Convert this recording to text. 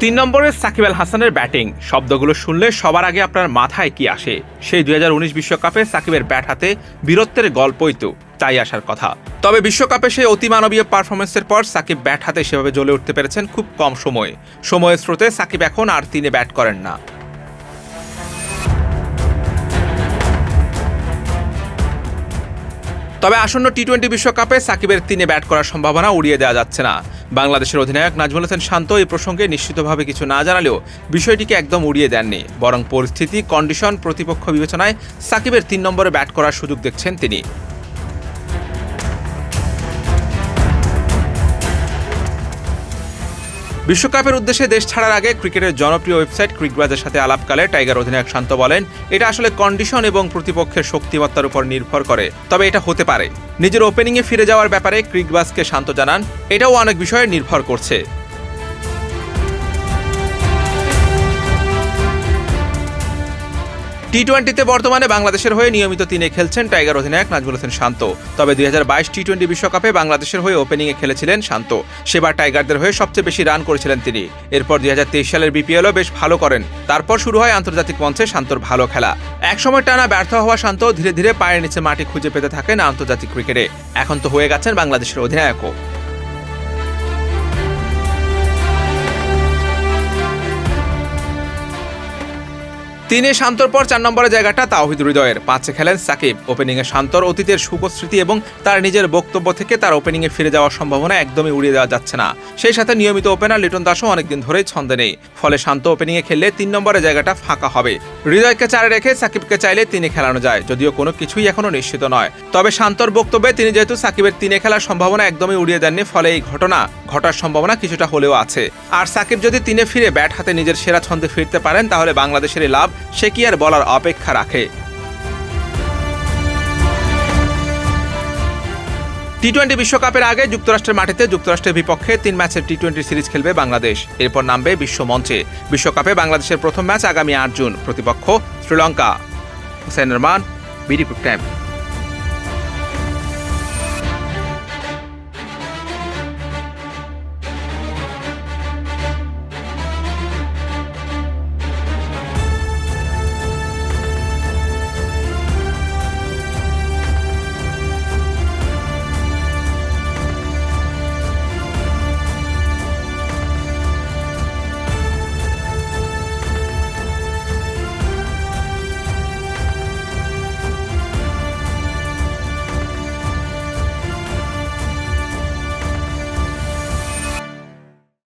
তিন নম্বরে সাকিব আল হাসানের ব্যাটিং শব্দগুলো শুনলে সবার আগে আপনার মাথায় কি আসে? সেই 2019 বিশ্বকাপে সাকিবের ব্যাট হাতে বীরত্বের গল্পই তো তাই আসার কথা। তবে বিশ্বকাপে সেই অতিমানবীয় পারফরমেন্সের পর সাকিব ব্যাট হাতে সেভাবে জ্বলে উঠতে পেরেছেন খুব কম সময়ের স্রোতে সাকিব এখন আর তিনে ব্যাট করেন না। তবে আসন্ন টি-20 বিশ্বকাপে সাকিবের তিনে ব্যাট করার সম্ভাবনা উড়িয়ে দেওয়া যাচ্ছে না। বাংলাদেশের অধিনায়ক নাজমুল হোসেন শান্ত এই প্রসঙ্গে নিশ্চিতভাবে কিছু না জানালেও বিষয়টিকে একদম উড়িয়ে দেননি, বরং পরিস্থিতি, কন্ডিশন, প্রতিপক্ষ বিবেচনায় সাকিবের 3 নম্বরে ব্যাট করার সুযোগ দেখছেন তিনি। বিশ্বকাপের উদ্দেশ্যে দেশ ছাড়ার আগে ক্রিকেটের জনপ্রিয় ওয়েবসাইট ক্রিকবাজের সাথে আলাপকালে টাইগার অধিনায়ক শান্ত বলেন, এটা আসলে কন্ডিশন এবং প্রতিপক্ষের শক্তিমত্তার উপর নির্ভর করে, তবে এটা হতে পারে। নিজের ওপেনিংয়ে ফিরে যাওয়ার ব্যাপারে ক্রিকবাজকে শান্ত জানান, এটাও অনেক বিষয়ে নির্ভর করছে। টি-20তে বর্তমানে বাংলাদেশের হয়ে নিয়মিত তিনে খেলছেন টাইগার অধিনায়ক নাজমুল হোসেন শান্ত। তবে 2022 টি-20 বিশ্বকাপে বাংলাদেশের হয়ে ওপেনিংয়ে খেলেছিলেন শান্ত। সেবার টাইগারদের হয়ে সবচেয়ে বেশি রান করেছিলেন তিনি। এরপর 2023 সালের বিপিএলও বেশ ভালো করেন। তারপর শুরু হয় আন্তর্জাতিক মঞ্চে শান্তর ভালো খেলা। একসময় টানা ব্যর্থ হওয়া শান্ত ধীরে ধীরে পায়ের নিচে মাটি খুঁজে পেতে থাকেন আন্তর্জাতিক ক্রিকেটে। এখন তো হয়ে গেছেন বাংলাদেশের অধিনায়কও। তিনে শান্তর পর 4 নম্বরের জায়গাটা তাওহিদ হৃদয়ের। 5-এ খেলেন সাকিব। ওপেনিংয়ে শান্তর অতীতের সুখস্মৃতি এবং তার নিজের বক্তব্য থেকে তার ওপেনিংয়ে ফিরে যাওয়ার সম্ভাবনা একদমই উড়িয়ে দেওয়া যাচ্ছে না। সেই সাথে নিয়মিত ওপেনার লিটন দাসও অনেকদিন ধরেই ছন্দে নেই। ফলে শান্ত ওপেনিংয়ে খেললে 3 নম্বরের জায়গাটা ফাঁকা হবে। হৃদয়কে 4-এ রেখে সাকিবকে চাইলে 3-এ খেলানো যায়, যদিও কোনো কিছুই এখনো নিশ্চিত নয়। তবে শান্তর বক্তব্যে তিনি যেহেতু সাকিবের 3-এ খেলার সম্ভাবনা একদমই উড়িয়ে দেননি, ফলে এই ঘটনা ঘটার সম্ভাবনা কিছুটা হলেও আছে। আর সাকিব যদি 3-এ ফিরে ব্যাট হাতে নিজের সেরা ছন্দে ফিরতে পারেন, তাহলে বাংলাদেশের লাভ সে কি আর বলার অপেক্ষা রাখে। টি-20 বিশ্বকাপের আগে যুক্তরাষ্ট্রের মাটিতে যুক্তরাষ্ট্রের বিপক্ষে 3 ম্যাচের টি-20 সিরিজ খেলবে বাংলাদেশ। এরপর নামবে বিশ্ব মঞ্চে। বিশ্বকাপে বাংলাদেশের প্রথম ম্যাচ আগামী 8 জুন। প্রতিপক্ষ Sri Lanka. Hussain Rahman, BD cric time.